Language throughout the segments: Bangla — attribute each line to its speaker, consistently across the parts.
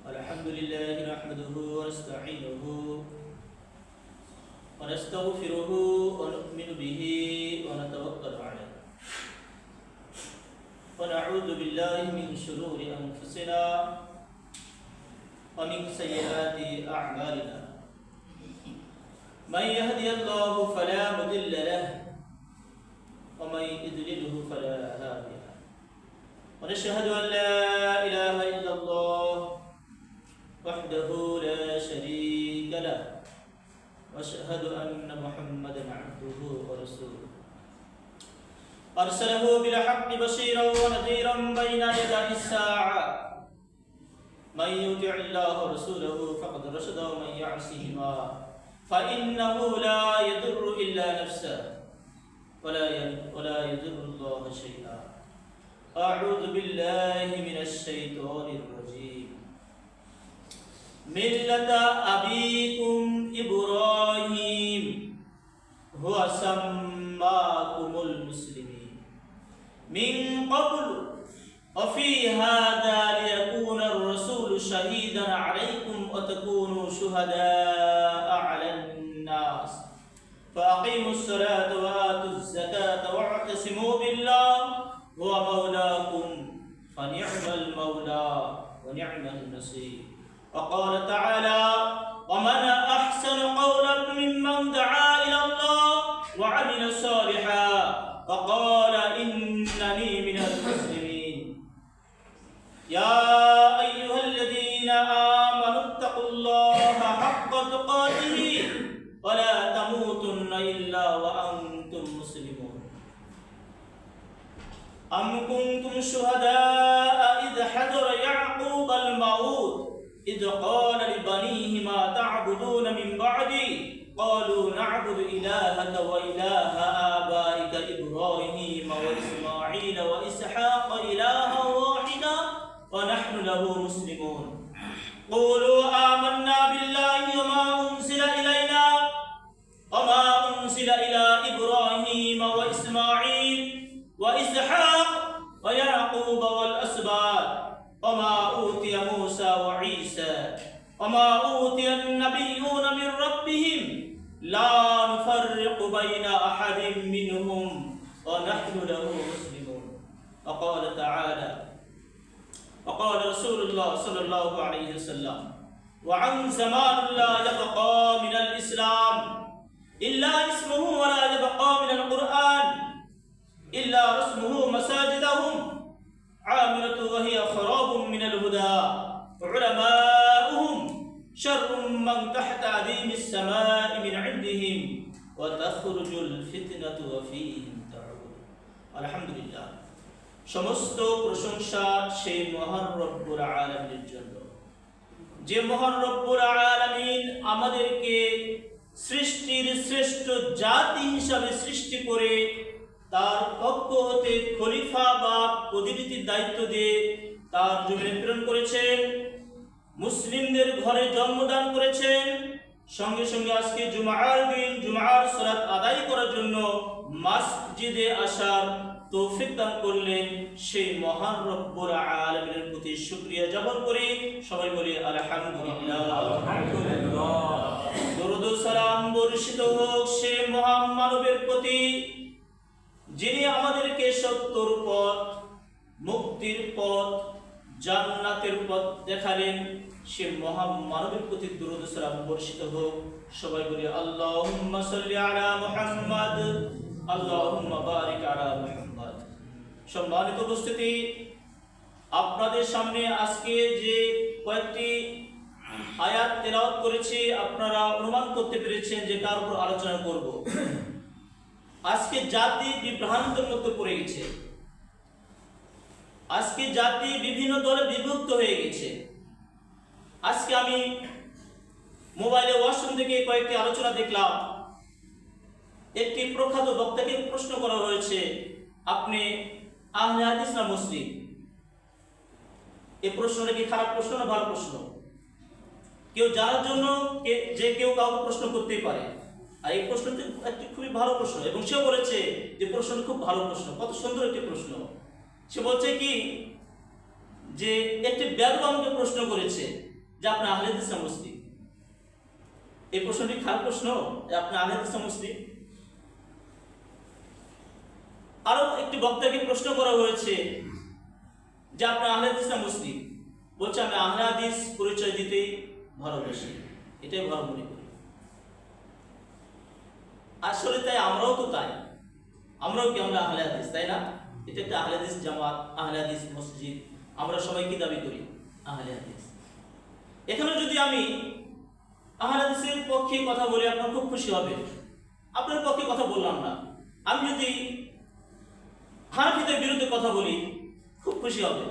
Speaker 1: الحمد لله نحمده ونستعينه ونستغفره ونؤمن به ونتوكل عليه ونعوذ بالله من شرور أنفسنا ومن سيئات أعمالنا من يهدي الله فلا مضل له ومن يضلله فلا هادي له ونشهد أن لا إله إلا الله وحده لا شريك له وأشهد أن محمدا عبده ورسوله أرسله بالحق بشيرا ونذيرا بين يدي الساعة من يطع الله ورسوله فقد رشد ومن يعصهما فإنه لا يضر إلا نفسه ولا يضر الله شيئا أعوذ بالله من الشيطان الرجيم ملة أبيكم إبراهيم هو سماكم المسلمين من قبل وفي هذا ليكون الرسول شهيدا عليكم وتكونوا شهداء على الناس فأقيموا الصلاة وآتوا الزكاة واعتصموا بالله هو مولاكم فنعم المولى ونعم النصير وقال تعالى ومن أحسن قولا ممن دعا إلى الله وعمل صالحا وقال إنني من المسلمين يا أيها الذين آمنوا اتقوا الله حق تقاته ولا تموتن إلا وأنتم مسلمون أم كنتم شهداء إذ حضر يعقوب الموت إذ قال لبنيه ما تعبدون من بعدي قالوا نعبد إلهك وإله آبائك إبراهيم وإسماعيل وإسحاق إلها واحدا ونحن له مسلمون قولوا آمنا بالله وما أنزل إلينا وما أنزل إلى إبراهيم وإسماعيل وإسحاق ويعقوب والأسباط وما أوتي موسى وعيسى وما أوتي النبيون من ربهم لا نفرق بين أحد منهم ونحن له مسلمون وقال تعالى وقال رسول الله صلى الله عليه وسلم وعن زمان لا يبقى من الإسلام إلا اسمه ولا يبقى من القرآن إلا رسمه مساجدهم عاملة وهي خراب من الهدى علماؤهم شر من تحت عديم السماء من عندهم وتخرج الفتنة وفيهم تعود الحمد لله সমস্ত প্রশংসা সেই মহান রব্বুল আলামিনের জন্য যে মহান রব্বুল আলামিন আমাদেরকে সৃষ্টির শ্রেষ্ঠ জাতি হিসাবে সৃষ্টি করে তার পক্ষ হতে খলিফা বা প্রতিনিধির দায়িত্ব দিয়ে তার জমিনে প্রেরণ করেছেন মুসলিমদের ঘরে জন্মদান করেছেন সঙ্গে সঙ্গে আজকে জুমার দিন জুমার সালাত আদায় করার জন্য মসজিদে আসার তৌফিক দান করলেন সেই মহান রব্বুল আলামিনের প্রতি শুকরিয়া জ্ঞাপন করি সবাই বলি আলহামদুলিল্লাহ দরুদ ও সালাম বর্ষিত হোক সেই মহান মানবের প্রতি যিনি আমাদেরকে সত্যর পথ মুক্তির পথ জান্নাতের পথ দেখালেন সে মহান মানবের প্রতি দরুদ ও সালাম বর্ষিত হোক সবাই বলি আল্লাহুম্মা সাল্লি আলা মুহাম্মাদ আল্লাহুম্মা বারিক আলা মুহাম্মাদ সম্মানিত উপস্থিতি আপনাদের সামনে আজকে যে কয়েকটি আয়াত তেলাওয়াত করেছি আপনারা অনুমান করতে পেরেছেন যে কার উপর আলোচনা করব আজকে জাতি বিভ্রান্তের মধ্যে পড়ে গেছে আজকে জাতি বিভিন্ন দলে বিভক্ত হয়ে গেছে আজকে আমি মোবাইলে ওয়াশরুম থেকে কয়েকটি আলোচনা দেখলাম একটি প্রখ্যাত বক্তাকে প্রশ্ন করা হয়েছে আপনি আহলে হাদিস না মুসলিম এই প্রশ্নটা কি খারাপ প্রশ্ন না ভালো প্রশ্ন কেউ জানার জন্য যে কেউ কাউকে প্রশ্ন করতেই পারে আর এই প্রশ্নটি একটি খুবই ভালো প্রশ্ন এবং সেও বলেছে যে প্রশ্ন খুব ভালো প্রশ্ন কত সুন্দর একটি প্রশ্ন সে বলছে কি যে একটি বেদু আমাকে প্রশ্ন করেছে যে আপনি আহলে হাদিস না মুসলিম। এই প্রশ্নটি খারাপ প্রশ্ন যে আপনি আহলে হাদিস না মুসলিম। আরো একটি বক্তাকে প্রশ্ন করা হয়েছে যে আপনি আহলে হাদিস না মুসলিম। বলছে আমি আহলে হাদিস পরিচয় দিতেই ভালোবাসি, এটাই ভালো মনে করি। আসলে তাই আমরাও তো তাই, আমরাও কি আমরা আহলে হাদিস, তাই না? এটা একটা আহলে হাদিস জামাত, আহলে হাদিস মসজিদ, আমরা সবাই কি দাবি করি? আহলে হাদিস। এখানে যদি আমি আহলে হাদিসের পক্ষে কথা বলি আপনার খুব খুশি হবে, আপনার পক্ষে কথা বললাম না। আমি যদি হানাফিদের বিরুদ্ধে কথা বলি খুব খুশি হবে,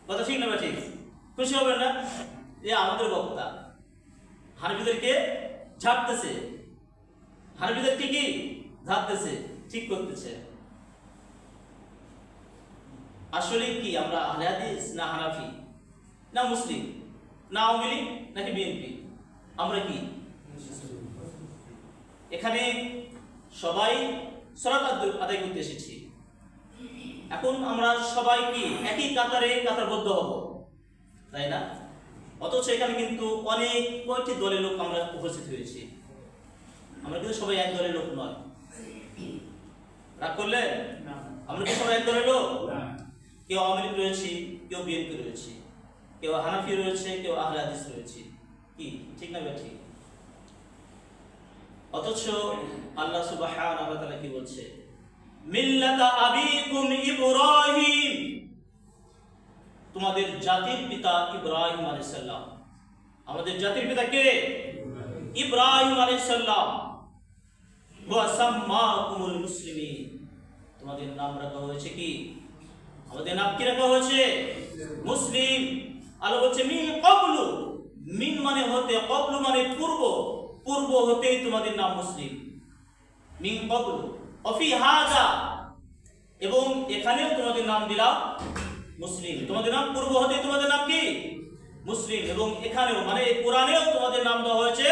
Speaker 1: কথা ঠিক না বা ঠিক? খুশি হবেন না? যে আমাদের বক্তা হানাফিদেরকে ঝাড়তেছে, হানাফিদেরকে কি ঝাড়তেছে, ঠিক করতেছে। আসলে কি আমরা আহলে হাদিস না হানাফি না মুসলিম না আওয়ামী লীগ নাকি বিএনপি? আমরা কি? এখানে সবাই সালাত আদায় করতে এসেছি। এখন আমরা সবাই কি একই কাতারে কাতারবদ্ধ হব, তাই না? অথচ এখানে কিন্তু অনেক কয়েকটি দলের লোক আমরা উপস্থিত হয়েছি। আমরা কিন্তু সবাই এক দলের লোক নয়। রাগ করলেন? আমরা কি সবাই এক দলের লোক? কেউ আওয়ামী লীগ রয়েছে, কেউ বিএনপি রয়েছে, কেউ হানাফি রয়েছে, কেউ আহলে হাদিস রয়েছে। কি ঠিক না বা ঠিক? অথচ আল্লাহ সুবহানাহু ওয়া তাআলা কি বলছে? মিল্লাতা আবিকুম ইব্রাহিম, তোমাদের জাতির পিতা ইব্রাহিম আলাইহিস সালাম। আমাদের জাতির পিতা কে? ইব্রাহিম আলাইহিস সালাম। ওয়া সাম্মাকুমুল মুসলিমিন, তোমাদের নাম রাখা হয়েছে কি? আমাদের নাম কি রাখা হয়েছে? মুসলিম। আল্লাহ বলছে মিন ক্বাবলু, মিন মানে হতে, ক্বাবলু মানে পূর্ব, পূর্ব হতেই তোমাদের নাম মুসলিম। মিন ক্বাবলু অফি হাযা, এবং এখানেও তোমাদের নাম দিলাম মুসলিম। তোমাদের নাম পূর্ব হতেই তোমাদের নাম কি? মুসলিম। এবং এখানেও মানে কোরআনেও তোমাদের নাম দেওয়া হয়েছে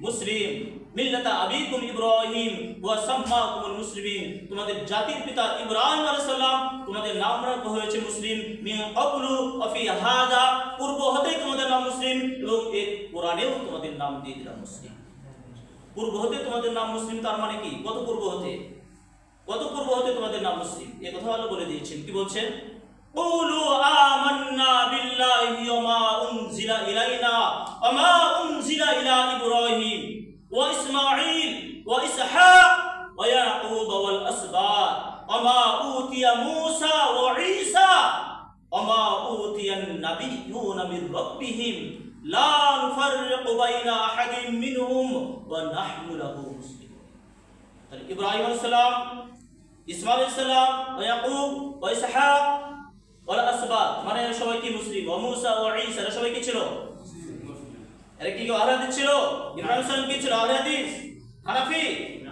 Speaker 1: মুসলিম। মিল্লাতা আবিকুম ইব্রাহিম ওয়া সাম্মাকুমুল মুসলিমিন, তোমাদের জাতির পিতা ইব্রাহিম আলাইহিস সালাম, তোমাদের নাম রাখা হয়েছে মুসলিম। মিন ক্বাবলু ওয়া ফি হাযা, পূর্ব হতেই তোমাদের নাম মুসলিম, এবং এই কোরআনেও তোমাদের নাম দিয়ে দিলাম মুসলিম। পূর্ব হতে তোমাদের নাম মুসলিম, তার মানে কি? কত পূর্ব হতে, কত পূর্ব হতে তোমাদের নাম মুসলিম, এই কথা আল্লাহ বলে দিয়েছেন। কি বলছেন? কুলু আমান্না বিল্লাহি ওয়া মা উনজিলা ইলাইনা ওয়া মা উনজিলা ইলা ইব্রাহিম ওয়া ইসমাঈল ওয়া ইসহাক ওয়া ইয়াকুব ওয়াল আসবাত ওয়া মা উতিয়া মূসা ওয়া ঈসা ওয়া মা উতিয়ান নাবিয়্যুনা মির রাব্বিহিম লা নুফাররিকু বাইনা আহাদিন মিনহুম ওয়া নাহনু লাহু মুসলিমুন। তাহলে ইব্রাহিম আলাইহিস সালাম, ইসমাঈল আলাইহিস সালাম, ওয়া ইয়াকুব ওয়া ইসহাক ওয়াল আসবাত মানে এরা সবাই কি মুসলিম। ওয়া মূসা ওয়া ঈসা এরা সবাই কি ছিল? এরা কি আহলে হাদিস ছিল? ইব্রাহিম আলাইহিস সালাম কি ছিল? আহলে হাদিস, হানাফি,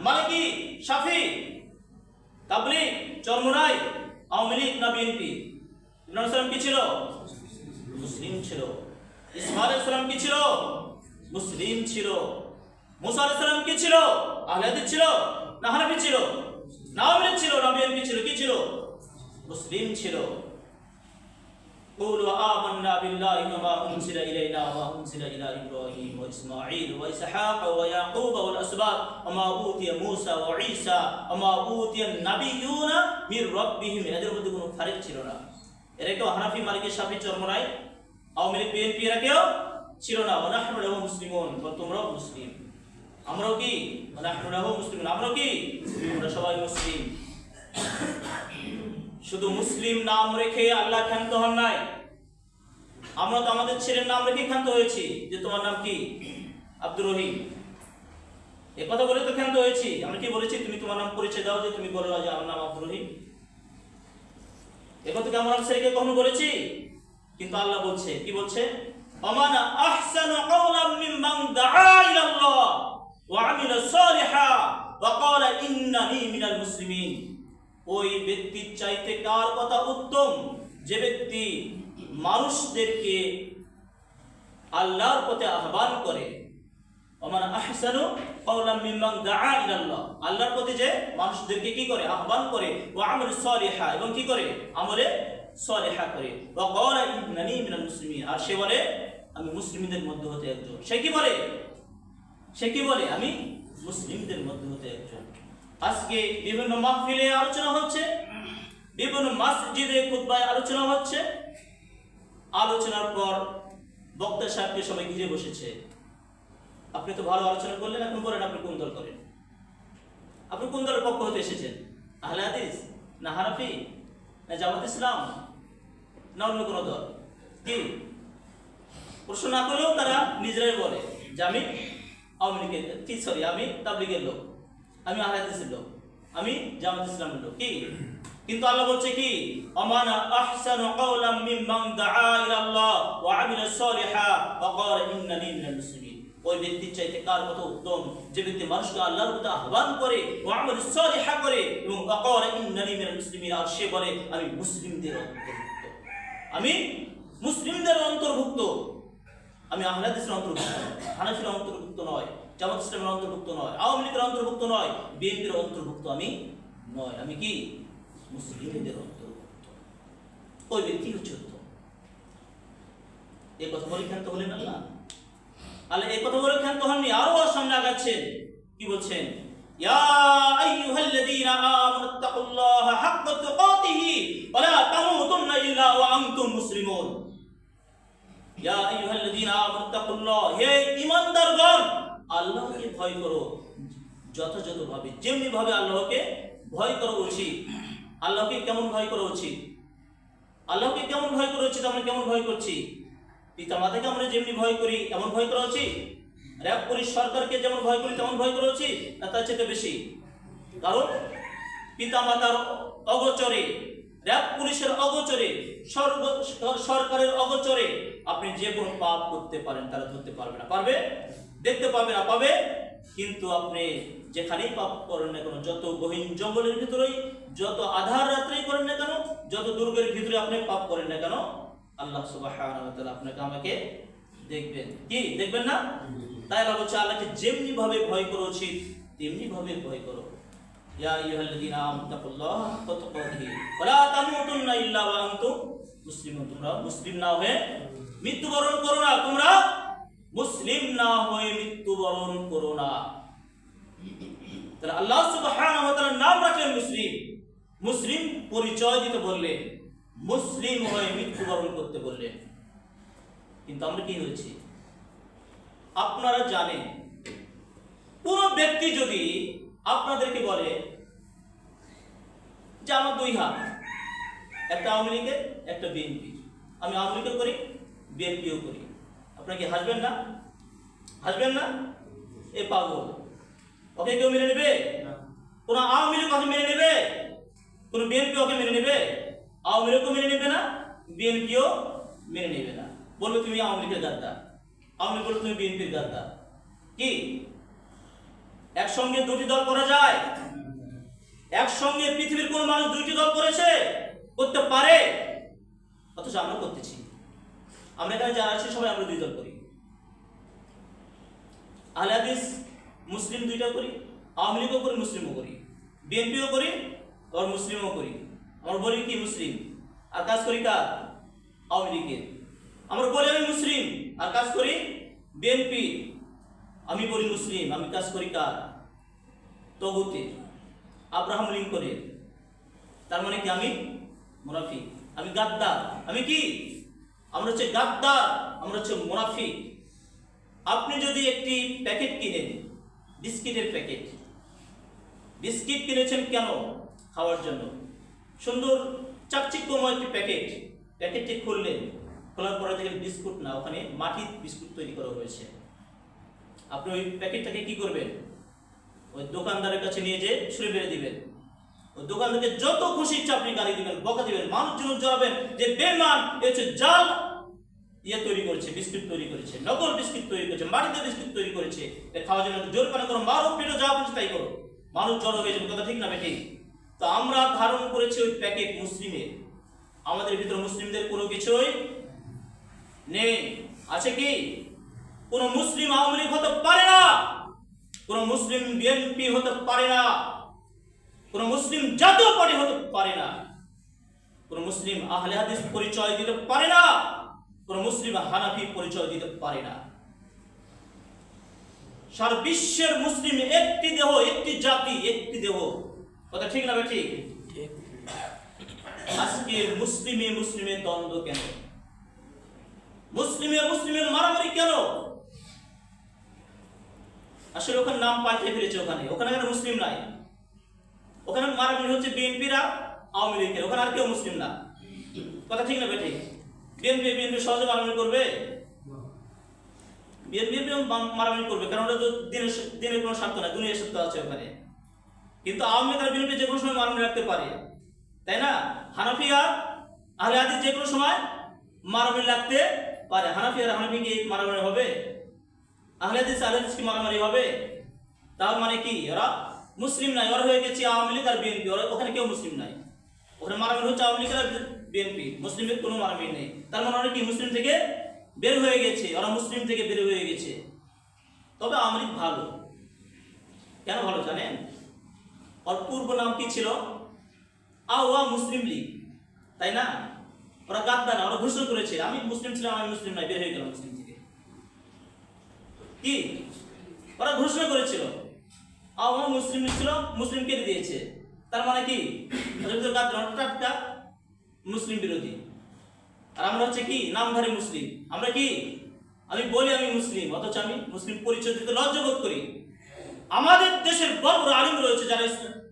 Speaker 1: মালিকি, শাফি, তাবলীগ, চরমোনাই, আওয়ামী লীগ না বিএনপি? ইব্রাহিম আলাইহিস সালাম কি ছিল? মুসলিম ছিল। ইসমাঈল আলাইহিস সালাম কি ছিল? মুসলিম ছিল। মূসা আলাইহিস সালাম কি ছিল? আহলে হাদিস ছিল না হানাফি ছিল না আওয়ামী লীগ ছিল না বিএনপি ছিল? কি ছিল? মুসলিম ছিল। قولوا آمنا بالله وما أنزل إلينا وما أنزل إلى إبراهيم وإسماعيل وإسحاق ويعقوب والأسباط وما أوتي موسى وعيسى وما أوتي النبيون من ربهم। এদের মধ্যে কোনো ফারাক ছিল না। এরা কেউ হানাফি, মালিকি, শাফি, চরমোনাই, আওয়ামী লীগ, বিএনপি এরা কেউ ছিল না। ওয়া নাহনু লাহু মুসলিমুন, তোমরাও মুসলিম। আমরাও কি? ওয়া নাহনু লাহু মুসলিমুন, আমরাও কি? আমরা সবাই মুসলিম। শুধু মুসলিম নাম রেখে আল্লাহ ক্ষান্ত হন নাই। আমরা তো আমাদের ছেলের নাম রেখে ক্ষান্ত হয়েছি যে তোমার নাম কি? আব্দুর রহিম। এ কথা বলে তো ক্ষান্ত হয়েছি। আমরা কি বলেছি? তুমি তোমার নাম পরিচয় দাও, যে তুমি বলো যে আমার নাম আব্দুর রহিম। এ কথা কি আমরা ছেলেকে কখনো বলেছি? কিন্তু আল্লাহ বলছে, কি বলছে? আমানা আহসানু কাওলাম মিম্মান দাআ ইলাল্লাহ ওয়া আমিলা সালিহা ওয়া ক্বালা ইন্নানি মিনাল মুসলিমিন। ওই ব্যক্তির চাইতে কার কথা উত্তম? যে ব্যক্তি মানুষদেরকে আল্লাহর পথে আহ্বান করে ওমান আহসানু কাওলাম মিম্মান দাআ ইলাল্লাহ, আল্লাহর প্রতি যে মানুষদেরকে কি করে, আহ্বান করে, ওয়া আমালু সলিহা, এবং কি করে, আমলে সলিহা করে, ওয়া ক্বালা ইন্নানি মিনাল মুসলিমিন, আর সে বলে আমি মুসলিমদের মধ্যে হতে একজন। সে কি বলে আমি মুসলিমদের মধ্যে হতে একজন। আজকে বিভিন্ন মাহফিলে আলোচনা হচ্ছে, বিভিন্ন মসজিদে খুতবায় আলোচনা হচ্ছে, আলোচনার পর বক্তা সাহেবকে সবাই ঘিরে বসেছে। আপনি তো ভালো আলোচনা করলেন, এখন বলেন আপনি কোন দল করেন, আপনি কোন দলের পক্ষ হতে এসেছেন, আহলে হাদিস না হানাফি না জামাত ইসলাম না অন্য কোনো দল? কি প্রশ্ন না করলেও তারা নিজেরাই বলে যে আমি আওয়ামী লীগের, আমি তাবলীগের লোক, আমি আহলে হাদিসের লোক, আমি জামাত ইসলামের লোক। কি কিন্তু আল্লাহ বলছে কি, আমানা আহসানু কাওলাম মিম্মান দাআ ইলাল্লাহ ওয়া আমিলা সলিহা ওয়া ক্বালা ইন্নানি মিনাল মুসলিমিন। ওই ব্যক্তির চাইতে কার কত উত্তম, যে ব্যক্তি মানুষকে আল্লাহর প্রতি আহ্বান করে, ওয়া আমালু সলিহা করে, এবং ওয়া ক্বালা ইন্নানি মিনাল মুসলিমিন, আর সে বলে আমি মুসলিমদের অন্তর্ভুক্ত, আমি মুসলিমদের অন্তর্ভুক্ত, আমি আহলে হাদিসের অন্তর্ভুক্ত, হানাফির অন্তর্ভুক্ত নয়, জামাত ইসলামের অন্তর্ভুক্ত নয়, আওয়ামী লীগের অন্তর্ভুক্ত নয়, বিএনপির অন্তর্ভুক্ত আমি নয়, আমি কি মুসলিমদের অন্তর্ভুক্ত। ওই ব্যক্তি হচ্ছে উত্তম। এই কথা বলে ক্ষান্ত হলেন আল্লাহ? আল্লাহ এই কথা বলে ক্ষান্ত হননি, আরো সামনে আগাচ্ছেন, কি বলছেন, ইয়া আইয়ুহাল্লাযীনা আমানুত্তাকুল্লাহা হাক্কা তুকাতিহি ওয়া লা তামুতুন্না ইল্লা ওয়া আনতুম মুসলিমুন। ইয়া আইয়ুহাল্লাযীনা আমানুত্তাকুল্লাহ, হে ঈমানদারগণ, আল্লাহকে ভয় করো যথাযথভাবে, যেমনি ভাবে আল্লাহকে ভয় করা উচিত। আল্লাহকে কেমন ভয় করা উচিত? আল্লাহকে কেমন ভয় করা উচিত? আমরা কেমন ভয় করছি? পিতা মাতাকে আমরা যেমনি ভয় করি এমন ভয় করা উচিত? র‍্যাব পুলিশ সরকারকে যেমন ভয় করি তেমন ভয় করা উচিত না তার চেয়ে বেশি? কারণ পিতা মাতার অগোচরে, র‍্যাব পুলিশের অগোচরে, সরকারের অগোচরে আপনি যে কোনো পাপ করতে পারেন, তারা ধরতে পারবে না। পারবে? দেখতে পাবে না, পাবে। কিন্তু আপনি যেখানেই পাপ করেন না কেন, যত গহীন জঙ্গলের ভিতরেই, যত আধার রাত্রেই করেন না কেন, যত দুর্গের ভিতরে আপনি পাপ করেন না কেন, আল্লাহ সুবহানাহু ওয়া তাআলা আপনাকে আমাকে দেখবেন। কি দেখবেন না? তাই আল্লাহ বলছে আল্লাহকে যেমনি ভাবে ভয় করা উচিত তেমনি ভাবে ভয় করো। ইয়া আইয়ুহাল্লাযীনা আমানুত্তাকুল্লাহা হাক্কা তুকাতিহি ওয়া লা তামুতুন্না ইল্লা ওয়া আনতুম মুসলিমুন। তোমরা মুসলিম না হয়ে মৃত্যুবরণ করো না, তোমরা মুসলিম না হয়ে মৃত্যুবরণ করো না। তাহলে আল্লাহ সুবহানাহু ওয়া তাআলার নাম রাখলেন মুসলিম, মুসলিম পরিচয় দিতে বললেন, মুসলিম হয়ে মৃত্যুবরণ করতে বললেন। কিন্তু আমরা কি হয়েছি আপনারা জানেন, কোন ব্যক্তি যদি আপনাদেরকে বলে যে আমার দুই হাত, একটা আওয়ামী লীগের একটা বিএনপি, আমি আওয়ামী লীগও করি বিএনপিও করি, আপনারা কি হাসবেন না? হাসবেন না? এ পাগল, ওকে কেউ মেনে নেবে? কোন আওয়ামী লীগ ওকে মেনে নেবে? কোন বিএনপি ওকে মেনে নেবে? আওয়ামী লীগও মেনে নেবে না, বিএনপিও মেনে নেবে না। বলবে তুমি আওয়ামী লীগের গাদ্দার, আওয়ামী লীগ বলবে তুমি বিএনপির গাদ্দার। কি একসঙ্গে দুটি দল করা যায়? একসঙ্গে পৃথিবীর কোন মানুষ দুইটি দল করেছে? করতে পারে? অথচ আমরা করতেছি। আমরা এখানে যারা আছি সবাই আমরা দুই দল করি। আহলে হাদিস মুসলিম দুইটা করি, আওয়ামী লীগও করি, মুসলিমও করি, বিএনপিও করি, আবার মুসলিমও করি। আমরা বলি কি মুসলিম, আর কাজ করি কার? আওয়ামী লীগের। আমরা বলি আমি মুসলিম, আর কাজ করি বিএনপি। আমি বলি মুসলিম, আমি কাজ করি কার? তগুতের, আব্রাহাম লিঙ্কনের। তার মানে কি আমি মুনাফিক, আমি গাদ্দার। আমি কি? আমরা হচ্ছে গাদ্দার, আমরা হচ্ছে মুনাফিক। আপনি যদি একটি প্যাকেট কিনেন, বিস্কিটের প্যাকেট, বিস্কিট কিনেছেন কেন? খাওয়ার জন্য। সুন্দর চাকচিক্যময় একটি প্যাকেট, প্যাকেটটি খুললেন, খোলার পরে দেখেন বিস্কুট না, ওখানে মাটির বিস্কুট তৈরি করা হয়েছে। আপনি ওই প্যাকেটটাকে কি করবেন? ওই দোকানদারের কাছে নিয়ে যেয়ে ছুঁড়ে মেরে দিবেন। ওই দোকানদারকে যত খুশি ইচ্ছা আপনি গালি দিবেন, বকা দিবেন, মানুষজন জড়াবেন যে বেঈমান, এ হচ্ছে জাল তৈরি করেছে, বিস্কুট তৈরি করেছে, নকল বিস্কুট তৈরি করেছে, মাটিতে বিস্কুট তৈরি করেছে, খাওয়ার জন্য জোরপানা করো, মারো পিটো, যা খুশি তাই করো, মানুষ জড়ো হয়ে যাবে। কথা ঠিক না বেঠিক? তো আমরা ধারণ করেছি ওই প্যাকেট মুসলিমের। আমাদের ভিতরে মুসলিমদের কোনো কিছুই নেই। আছে কি? কোন মুসলিম আওয়ামী লীগ হতে পারে না, কোন মুসলিম বিএনপি হতে পারে না, কোন মুসলিম জাতীয় পার্টি হতে পারে না, কোন মুসলিম আহলে হাদিস পরিচয় দিতে পারে না, কোন মুসলিম হানাফি পরিচয় দিতে পারে না। সারা বিশ্বের মুসলিম একটি দেহ, একটি জাতি, একটি দেহ। কথা ঠিক না ঠিক? আজকে মুসলিমে মুসলিমের দ্বন্দ্ব কেন? মুসলিমে মুসলিমের মারামারি কেন? আসলে ওখানে নাম পাল্টে ফেলেছে। ওখানে মুসলিম নাই, ওখানে মারামারি হচ্ছে বিএনপিরা আওয়ামী লীগের, ওখানে আর কেউ মুসলিম না। কথা ঠিক না ঠিক? বিএনপি সহজে মারামারি করবে? বিএনপি মারামারি করবে, কারণ ওটা তো দিনের কোনো স্বার্থ নাই, দুনিয়ার স্বার্থ আছে ওখানে। কিন্তু আওয়ামী লীগ আর বিএনপি যে কোনো সময় মারামারি রাখতে পারে, তাই না? হানাফি আর আহলে হাদিস যে কোনো সময় মারামারি লাগতে পারে। হানাফি আর হানাফি কি মারামারি হবে? আহলে হাদিস কি মারামারি হবে? তার মানে কি ওরা মুসলিম নাই, ওরা হয়ে গেছে আওয়ামী লীগ আর বিএনপি। ওখানে কেউ মুসলিম নাই, ওখানে মারামারি হচ্ছে আওয়ামী লীগ আর বিএনপি, মুসলিমের কোনো মারামারি নেই। তার মানে ওরা কি মুসলিম থেকে বের হয়ে গেছে, ওরা মুসলিম থেকে বের হয়ে গেছে। তবে আওয়ামী লীগ ভালো। কেন ভালো জানেন? ওর পূর্ব নাম কি ছিল? আওয়া মুসলিম লীগ, তাই না? ওরা গাদ্দার না, ওরা ঘোষণা করেছে আমি মুসলিম ছিলাম, আমি মুসলিম নাই, বের হয়ে গেলাম মুসলিম থেকে। কি ওরা ঘোষণা করেছিল আওয়া মুসলিম ছিল, মুসলিম কেটে দিয়েছে। তার মানে কি গাদ্দার, মুসলিম বিরোধী। আর আমরা হচ্ছে কি নামধারী মুসলিম। আমরা কি, আমি বলি আমি মুসলিম, অথচ আমি মুসলিম পরিচয় দিতে লজ্জাবোধ করি। আমাদের দেশের বড় বড় আলিম রয়েছে যারা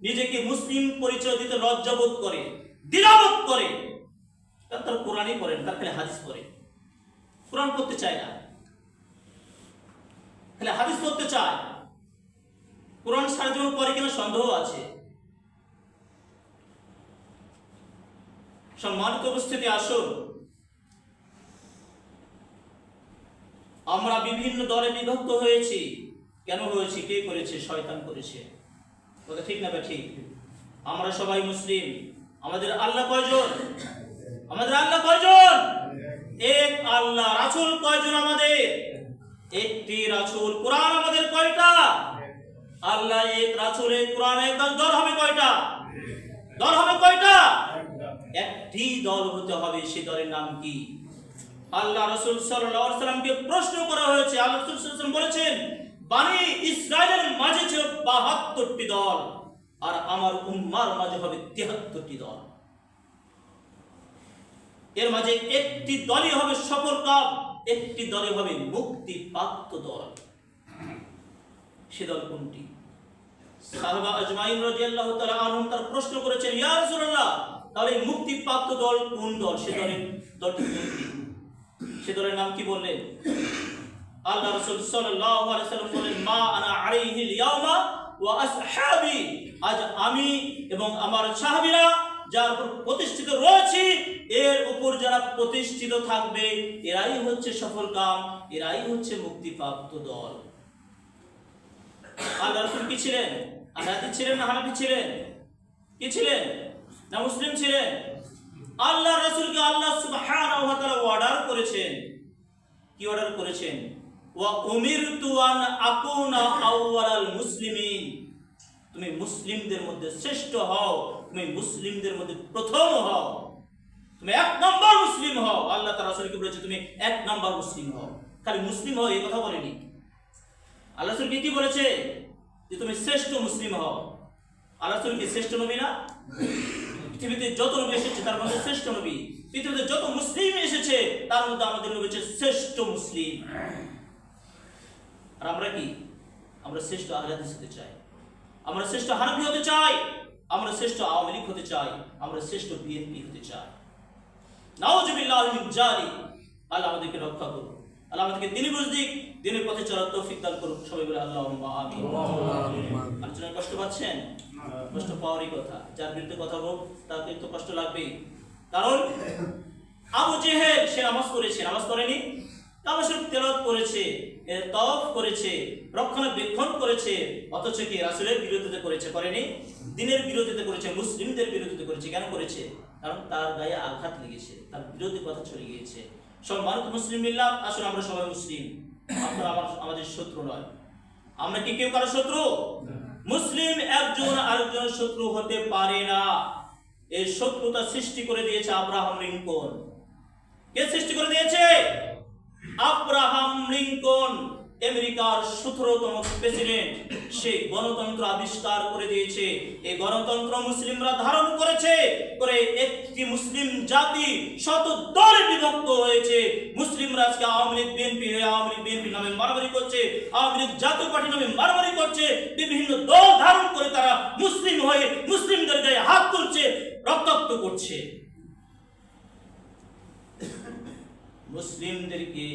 Speaker 1: নিজেকে মুসলিম পরিচয় দিতে লজ্জাবোধ করে, দ্বিধাবোধ করে। তারা কোরআনই পড়েন, তার খালি হাদিস পড়ে, কোরআন পড়তে চায় না, খালি হাদিস পড়তে চায়। কোরআন সারা জীবন পড়ে কিনা সন্দেহ আছে। সম্মানিত উপস্থিতি, আসুন আমরা বিভিন্ন দলে বিভক্ত হয়েছি। কেন হয়েছি? কে করেছে? শয়তান করেছে। কথা ঠিক না ঠিক? আমরা সবাই মুসলিম। আমাদের আল্লাহ কয়জন? আমাদের আল্লাহ কয়জন? এক আল্লাহ। রাসূল কয়জন আমাদের? একটি রাসূল। কোরআন আমাদের কয়টা? আল্লাহ এক, রাসূল এক, কোরআন এক। দল হবে কয়টা? দল হবে কয়টা? একটি দল হতে হবে। সে দলের নাম কি? আল্লাহ রাসূল সাল্লাল্লাহু আলাইহি ওয়াসাল্লামকে প্রশ্ন করা হয়েছে। আল্লাহ রাসূল সাল্লাল্লাহু আলাইহি ওয়াসাল্লাম বলেছেন, বনি ইসরাইলের মাঝে ছিল ৭২টি দল, আর আমার উম্মার মাঝে হবে ৭৩টি দল। এর মাঝে একটি দলই হবে সফলকাম, একটি দলই হবে মুক্তিপ্রাপ্ত দল। সে দল কোনটি? সাহাবা আজমাইন রাদিয়াল্লাহু তাআলা আনহুম তার প্রশ্ন করেছেন, ইয়া রাসূলুল্লাহ, তাহলে মুক্তিপ্রাপ্ত দল কোন দল? সে দলটি কোনটি? সে দলের নাম কি বললেন? আল্লাহ রাসূল সাল্লাল্লাহু আলাইহি ওয়াসাল্লাম বলেন, মা আনা আলাইহিল ইয়াউমা ওয়া আসহাবি, আজ আমি এবং আমার সাহাবীরা যার উপর প্রতিষ্ঠিত রয়েছে, এর উপর যারা প্রতিষ্ঠিত থাকবে, এরাই হচ্ছে সফলকাম, এরাই হচ্ছে মুক্তিপ্রাপ্ত দল। আল্লাহ রাসূল কি ছিলেন? আহলাদি ছিলেন না হানাফি ছিলেন? কি ছিলেন? না মুসলিম ছিলেন? আল্লাহ রাসূলকে আল্লাহ সুবহানাহু ওয়া তাআলা অর্ডার করেছেন। কি অর্ডার করেছেন? ওয়া উমিরতু আন আকুনা আউওয়ালাল মুসলিমিন, তুমি মুসলিমদের মধ্যে শ্রেষ্ঠ হও, তুমি মুসলিমদের মধ্যে প্রথম হও, তুমি এক নম্বর মুসলিম হও। আল্লাহ তাআলা রাসূলকে বলেছে তুমি এক নম্বর মুসলিম হও। খালি মুসলিম হও এই কথা বলেনি। আল্লাহ রাসূলকে কি বলেছে? যে তুমি শ্রেষ্ঠ মুসলিম হও। আল্লাহ রাসূল কি শ্রেষ্ঠ নবী না? পৃথিবীতে যত নবী এসেছে তার মধ্যে শ্রেষ্ঠ নবী। পৃথিবীতে যত মুসলিম এসেছে তার মধ্যে আমাদের নবী হচ্ছে শ্রেষ্ঠ মুসলিম। আর আমরা কি? আমরা শ্রেষ্ঠ আহলে হাদিস হতে চাই, আমরা শ্রেষ্ঠ হানাফি হতে চাই, আমরা শ্রেষ্ঠ আওয়ামী লীগ হতে চাই, আমরা শ্রেষ্ঠ বিএনপি হতে চাই। নাউযুবিল্লাহি মিন জালিক। আল্লাহ আমাদেরকে রক্ষা করুন, আল্লাহ আমাদেরকে দ্বীনি বুঝদিক, দ্বীনের পথে চলার তৌফিক দান করুন। সবাই বলে আল্লাহুম্মা আমিন। আলোচনায় কষ্ট পাচ্ছেন? কষ্ট পাওয়ারই কথা। যার বিরুদ্ধে কথা বলব তার কিন্তু কষ্ট লাগবেই। কারণ আবু জেহেল সে নামাজ পড়েছে, নামাজ পড়েনি? কাবা শরীফ তেলাওয়াত করেছে, তাওয়াফ করেছে, রক্ষণাবেক্ষণ করেছে, অথচ কি রাসূলের বিরোধিতা করেছে? করেনি? দ্বীনের বিরোধিতা করেছে, মুসলিমদের বিরোধিতা করেছে। কেন করেছে? কারণ তার গায়ে আঘাত লেগেছে, তার বিরোধী কথা চলে গিয়েছে। সম্মানিত মুসলিম মিল্লাত, আসুন আমরা সবাই মুসলিম, আপনারা আমাদের শত্রু নয়। আমরা কি কেউ কারো শত্রু? মুসলিম একজন আরেকজনের শত্রু হতে পারে না। এই শত্রুতা সৃষ্টি করে দিয়েছে আব্রাহাম লিঙ্কন। কে সৃষ্টি করে দিয়েছে? আব্রাহাম লিঙ্কন, আমেরিকার 17তম প্রেসিডেন্ট। সে গণতন্ত্র আবিষ্কার করে দিয়েছে। এই গণতন্ত্র মুসলিমরা ধারণ করেছে, করে একটি মুসলিম জাতি শত দলে বিভক্ত হয়েছে। মুসলিমরা আজকে আওয়ামী লীগ বিএনপি নামে মারামারি করছে, আওয়ামী লীগ জাতীয় পার্টি নামে মারামারি করছে। বিভিন্ন দল ধারণ করে তারা মুসলিম হয়ে মুসলিমদের গায়ে হাত তুলছে, রক্তাক্ত করছে। মুসলিমদেরকে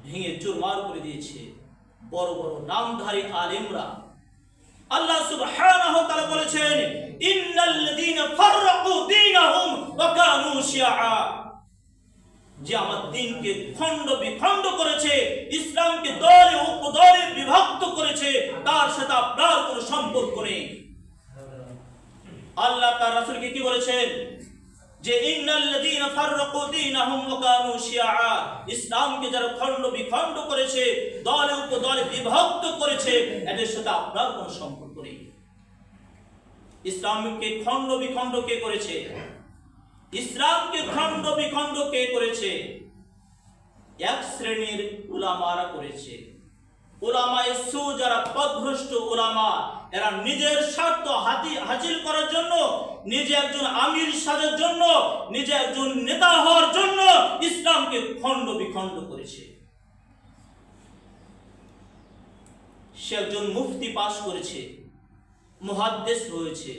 Speaker 1: ভেঙে চুরমার করে দিয়েছে বড় বড় নামধারী আলেমরা। আল্লাহ সুবহানাহু ওয়া তাআলা বলেছেন, ইন্নাল্লাযীনা ফাররাকু দীনাহুম ওয়া কানু শিয়া, যে আমার দ্বীনকে খণ্ড বিখণ্ড করেছে, ইসলামকে দলে উপদলে বিভক্ত করেছে, তার সাথে আপনার কোনো সম্পর্ক নেই। আল্লাহ তার রাসূলকে কি বলেছেন? যে ইন্নাল্লাযীনা ফাররাকু দীনাহুম ওয়া কানু শিয়া, ইসলামকে যারা খণ্ড বিখণ্ড করেছে, দলে উপদলে বিভক্ত করেছে, এদের সাথে আপনার কোনো সম্পর্ক নেই। ইসলামকে খণ্ড বিখণ্ড কে করেছে? ইসলামকে খণ্ড বিখণ্ড কে করেছে? এক শ্রেণীর উলামারা করেছে। উলামায়ে সু, যারা পথভ্রষ্ট উলামা, এরা নিজের স্বার্থ হাসিল করার জন্য, নিজে একজন আমির সাজার জন্য, নিজে একজন নেতা হওয়ার জন্য ইসলামকে খণ্ড বিখণ্ড করেছে। সে একজন মুফতি পাশ করেছে, মুহাদ্দিস হয়েছে,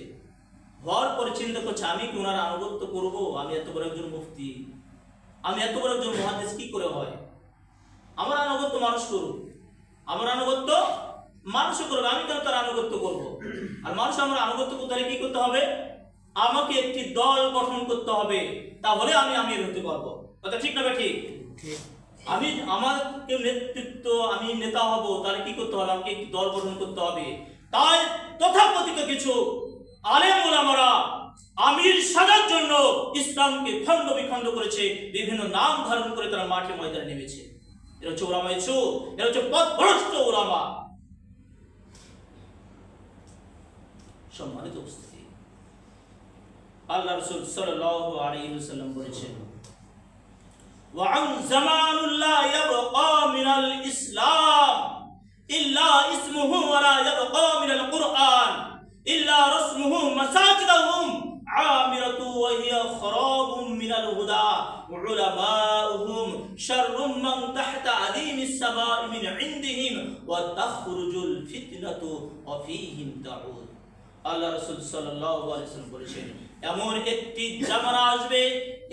Speaker 1: হওয়ার পরে চিন্তা করছে আমি কি ওনার আনুগত্য করব? আমি এত বড় একজন মুফতি, আমি এত বড় একজন মুহাদ্দিস, কি করে হয়? আমার আনুগত্য মানুষ করুক, আমার আনুগত্য মানুষও করবে, আমি কেন তার আনুগত্য করব? আর মানুষ আমার আনুগত্য করতে হলে কি করতে হবে? আমাকে একটি দল গঠন করতে হবে, তাহলে আমি আমির হতে পারবো। কথা ঠিক না ঠিক? আমি আমাকে নেতৃত্ব, আমি নেতা হব, তাহলে কি করতে হবে? আমাকে একটি দল গঠন করতে হবে। তাই তথাকথিত কিছু আলেম ওলামারা আমির সাজার জন্য ইসলামকে খণ্ড বিখণ্ড করেছে, বিভিন্ন নাম ধারণ করে তারা মাঠে ময়দানে নেমেছে। এরা হচ্ছে উলামায়ে সু, এরা হচ্ছে পথভ্রষ্ট উলামা। সম্মানিত উপস্থিতি, আল্লাহ রাসূল সাল্লাল্লাহু আলাইহি ওয়াসাল্লাম বলেছেন, ওয়া আন জামানুল লা ইয়াবকা মিনাল ইসলাম ইল্লা ইসমুহু ওয়া লা ইয়াবকা মিনাল কুরআন ইল্লা রাসমুহু মাসাজিদাহুম আমিরাতু ওয়া হিয়া খরাবুম মিনাল হুদা ওয়া উলামাউহুম শাররুম মান তাহতা আদিমিস সামাই মিন ইনদিহিম ওয়া তাখরুজুল ফিতনাতু ওয়া ফীহিম তাউদ। আল্লাহ রাসূল সাল্লাল্লাহু আলাইহি ওয়াসাল্লাম বলেছেন, এমন একটি জামানা আসবে,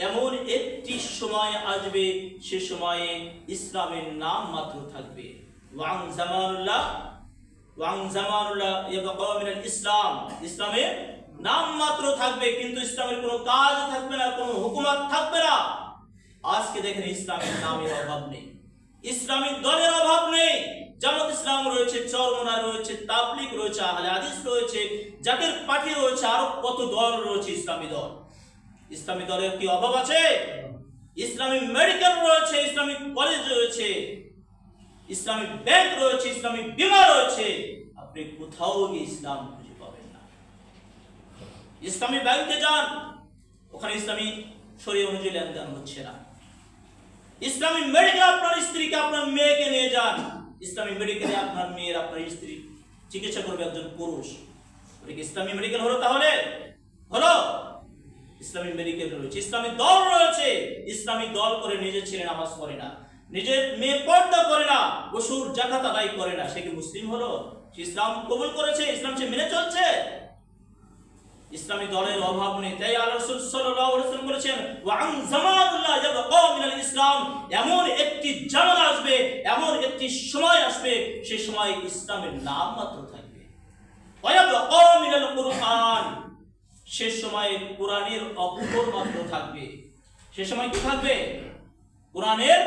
Speaker 1: এমন একটি সময় আসবে, সে সময়ে ইসলামের নাম মাত্র থাকবে। ওয়াং জামানুল্লাহ ইয়াবকা মিনাল ইসলাম, ইসলামের নাম মাত্র থাকবে, কিন্তু ইসলামের কোনো কাজ থাকবে না, কোনো হুকুমত থাকবে না। আজকে দেখেন ইসলামের নামের অভাব নেই, ইসলামিক দলের অভাব নেই। জামাত ইসলাম রয়েছে, চরমনায় রয়েছে, তাবলীগ রয়েছে, আহলে হাদিস রয়েছে, জাকের পার্টি রয়েছে, আরো কত দল রয়েছে ইসলামী দল। ইসলামী দলের কি অভাব আছে? ইসলামিক মেডিকেল রয়েছে, ইসলামিক কলেজ রয়েছে, ইসলামিক ব্যাংক রয়েছে, ইসলামিক বীমা রয়েছে, আপনি কোথাও গিয়ে ইসলাম খুঁজে পাবেন না। ইসলামী ব্যাংকে যান, ওখানে ইসলামী শরীয়ত অনুযায়ী লেনদেন হচ্ছে না। ইসলামী মেডিকেল আপনার স্ত্রীকে, আপনার মেয়েকে নিয়ে যান, ইসলামী মেডিকেলে আপনার মেয়ের, আপনার স্ত্রী চিকিৎসা করবে একজন পুরুষ, ওটা কি ইসলামী মেডিকেল হলো? তাহলে হলো? ইসলামী মেডিকেল রয়েছে, ইসলামী দল রয়েছে, ইসলামী দল করে নিজের ছেলে নামাজ পড়ে না, নিজের মেয়ে পর্দা করে না, ওসুর জাকাত আদায় করে না, সে কি মুসলিম হলো? সে ইসলাম কবুল করেছে, ইসলাম সে মেনে চলছে? ইসলামী দলের অভাব নেই। তাই আল্লাহ রাসূল সাল্লাল্লাহু আলাইহি ওয়াসাল্লাম বলেছেন, ওয়া আন জামানুল্লাহ ইয়াবকা মিনাল ইসলাম, এমন একটি জামানা আসবে, এমন একটি সময় আসবে, সে সময় ইসলামের নাম মাত্র থাকবে। ওয়া ইয়াবকা মিনাল কুরআন, সে সময় কোরআনের অক্ষর মাত্র থাকবে। সে সময় কি থাকবে? কোরআনের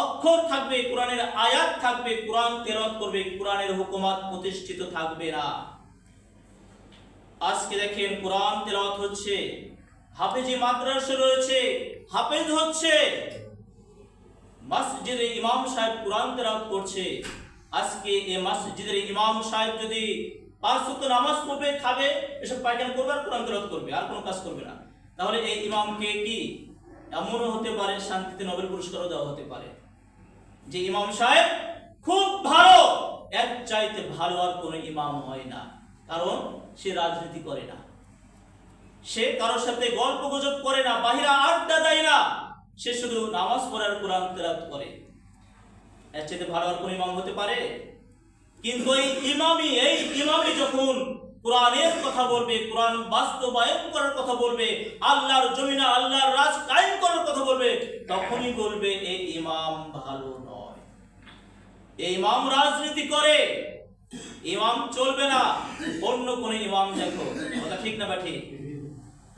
Speaker 1: অক্ষর থাকবে, কোরআনের আয়াত থাকবে, কোরআন তেলাওয়াত করবে, কোরআনের হুকুমত প্রতিষ্ঠিত থাকবে না। আজকে দেখেন কোরআন তেলাওয়াত হচ্ছে, হাফেজি মাদ্রাসা রয়েছে, হাফেজ হচ্ছে, মসজিদে ইমাম সাহেব কোরআন তেলাওয়াত করছে, আজকে এই মসজিদের ইমাম সাহেব যদি 5 ওয়াক্ত নামাজ পড়বে, খাবে, এসব পায়খানা করবে আর কোরআন তেলাওয়াত করবে, আর কোনো কাজ করবে না, তাহলে এই ইমামকে কি এমনও হতে পারে শান্তিতে নোবেল পুরস্কারও দেওয়া হতে পারে যে ইমাম সাহেব খুব ভালো, এর চাইতে ভালো আর কোনো ইমাম হয় না। কারণ সে রাজনীতি করে না, সে কারোর সাথে গল্প গুজব করে না, বাহিরা আড্ডা দেয় না, সে শুধু নামাজ পড়ার কোরআন তেলাওয়াত করে, এর চাইতে ভালো আর কোনো ইমাম হতে পারে? কিন্তু এই ইমামই যখন কোরআনের কথা বলবে, কোরআন বাস্তবায়ন করার কথা বলবে, আল্লাহর জমিনে আল্লাহর রাজ কায়েম করার কথা বলবে, তখনই বলবে এই ইমাম ভালো নয়, এই ইমাম রাজনীতি করে, ইমাম চলবে না, অন্য কোন ইমাম দেখো। কথা ঠিক না ঠিক?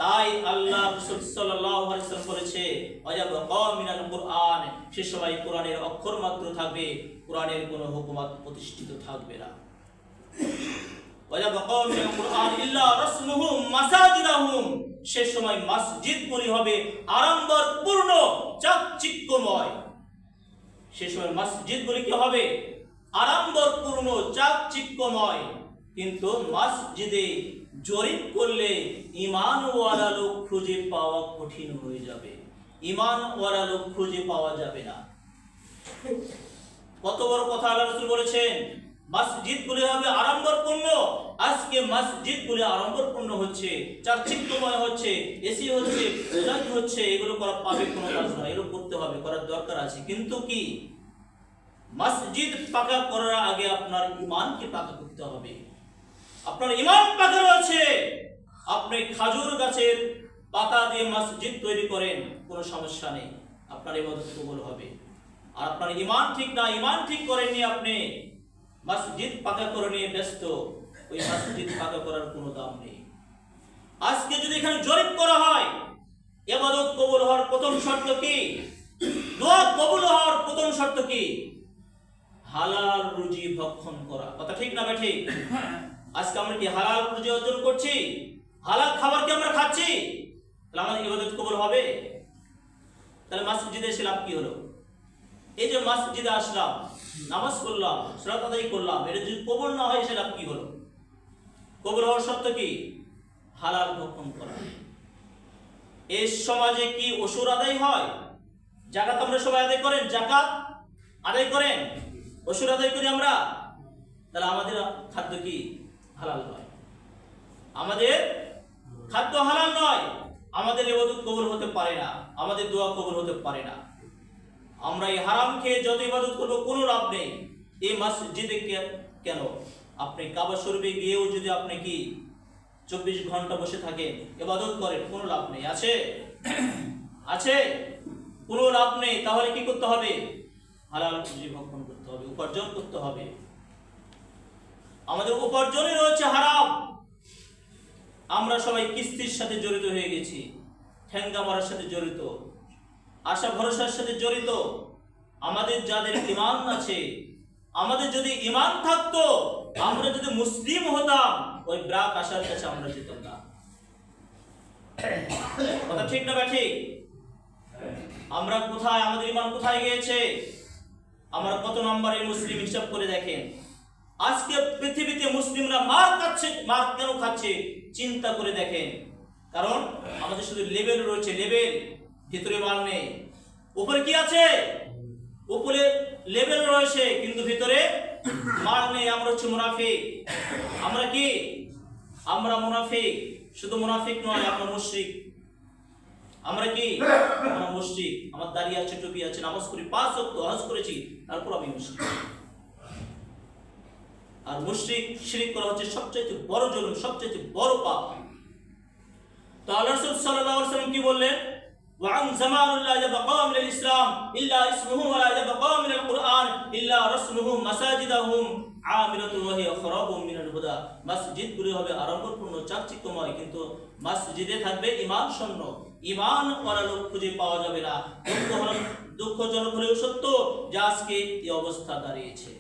Speaker 1: তাই আল্লাহ রাসূল সাল্লাল্লাহু আলাইহি ওয়াসাল্লাম বলেছে ওয়ায়াবকা মিনাল কুরআন, সে সময় কোরআনের অক্ষর মাত্র থাকবে, কোরআনের কোনো হুকুমত প্রতিষ্ঠিত থাকবে না। ওয়ায়াবকা মিনাল কুরআন ইল্লা রাসমুহুম মাসাজিদাহুম, সে সময় মসজিদগুলি হবে আড়ম্বরপূর্ণ, চাকচিক্যময়। সে সময় মসজিদগুলি কি হবে? আড়ম্বরপূর্ণ, চাকচিক্যময়। কিন্তু মসজিদে জরিপ করলে ঈমানওয়ালা লোক খুঁজে পাওয়া কঠিন হয়ে যাবে, ঈমানওয়ালা লোক খুঁজে পাওয়া যাবে না। কত বড় কথা আল্লাহ রাসূল বলেছেন, মসজিদগুলি হবে আড়ম্বরপূর্ণ। আজকে মসজিদগুলি আড়ম্বরপূর্ণ হচ্ছে, চাকচিক্যময় হচ্ছে, এসি হচ্ছে, লাইট হচ্ছে, এগুলো করা পাবে কোনো কাজ নয়, এগুলো করতে হবে, করার দরকার আছে। কিন্তু কি মসজিদ পাকা করার আগে আপনার ঈমানকে পাকা করতে হবে। আপনার ঈমান পাকা রয়েছে, আপনি খাজুর গাছের পাতা দিয়ে মসজিদ তৈরি করেন, কোনো সমস্যা নেই, আপনার ইবাদত কবুল হবে। আর আপনার ঈমান ঠিক না, ঈমান ঠিক করেননি, আপনি মসজিদ পাকা করে নিয়ে ব্যস্ত, ওই মসজিদ পাকা করার কোনো দাম নেই। আজকে যদি এখানে জরিপ করা হয়, ইবাদত কবুল হওয়ার প্রথম শর্ত কি? দোয়া কবুল হওয়ার প্রথম শর্ত কি? হালাল রুজি ভক্ষণ করা। কথা ঠিক না ঠিক? আজকে আমরা কি হালাল রুজি অর্জন করছি? হালাল খাবার কি আমরা খাচ্ছি? তাহলে আমাদের ইবাদত কবুল হবে? তাহলে মসজিদে এসে লাভ কি হলো? এই যে মসজিদে আসলাম, নামাজ পড়লাম, সালাত আদায় করলাম, এটা যদি কবুল না হয় সে লাভ কি হলো? কবুল হওয়ার শর্ত কি? হালাল ভক্ষণ করা। এই সমাজে কি ওসুর আদায় হয়? যাকাত আমরা সবাই আদায় করেন? যাকাত আদায় করেন? ওসুর আদায় করি আমরা? তাহলে আমাদের খাদ্য কি হালাল নয়? আমাদের খাদ্য হালাল নয়, আমাদের ইবাদত কবুল হতে পারে না, আমাদের দোয়া কবুল হতে পারে না। আমরা এই হারাম খেয়ে যত ইবাদত করবো কোনো লাভ নেই। এই মসজিদে কেন, আপনি কাবা শরীফে গিয়েও যদি আপনি কি 24 ঘন্টা বসে থাকেন, ইবাদত করেন, কোনো লাভ নেই। আছে? আছে? কোনো লাভ নেই। তাহলে কি করতে হবে? হালাল রুজি ভক্ষণ করতে হবে, উপার্জন করতে হবে। আমাদের উপার্জনই রয়েছে হারাম। আমরা সবাই কিস্তির সাথে জড়িত হয়ে গেছি, ঠেঙ্গা মারার সাথে জড়িত, আশা ভরসার সাথে জড়িত। আমাদের যাদের ঈমান আছে, আমাদের যদি ঈমান থাকতো, আমরা যদি মুসলিম হতাম, ওই ব্রাক আশার কাছে আমরা যেতাম না। কথা ঠিক না ঠিক? আমরা কোথায়, আমাদের ঈমান কোথায় গিয়েছে? আমরা কত নম্বরে মুসলিম হিসাব করে দেখেন। আজকে পৃথিবীতে মুসলিমরা মার খাচ্ছে, মার কেন খাচ্ছে চিন্তা করে দেখেন। কারণ আমাদের শুধু লেভেল রয়েছে, লেভেল, ভিতরে মাল নেই। উপরে কি আছে? উপরে লেভেল রয়েছে, কিন্তু ভিতরে মাল নেই। আমরা হচ্ছে মুনাফিক। আমরা কি? আমরা মুনাফিক। শুধু মুনাফিক নয়, আমরা মুশরিক। আমরা কি? আমরা মুশরিক। আমার দাড়ি আছে, টুপি আছে, নামাজ করি, 5 ওয়াক্ত হজ করেছি, তারপর আমি মুশরিক। আর মুশরিক, শিরক করা হচ্ছে সবচেয়ে বড় জুলুম, সবচেয়ে বড় পাপ। তো আল্লাহ রাসূল সাল্লাল্লাহু আলাইহি ওয়াসাল্লাম কি বললেন? وعن زمان لا يبقى من الإسلام إلا اسمه ولا يبقى من القرآن إلا رسمه مساجدهم عامرة وهي خراب من الهدى। মসজিদগুলি হবে আড়ম্বরপূর্ণ, চাকচিক্যময়, কিন্তু মসজিদে থাকবে ঈমান শূন্য। ঈমান ওয়ালা লোক খুঁজে পাওয়া যাবে না। দুঃখজনক হলেও সত্য যে আজকে এই অবস্থা দাঁড়িয়েছে।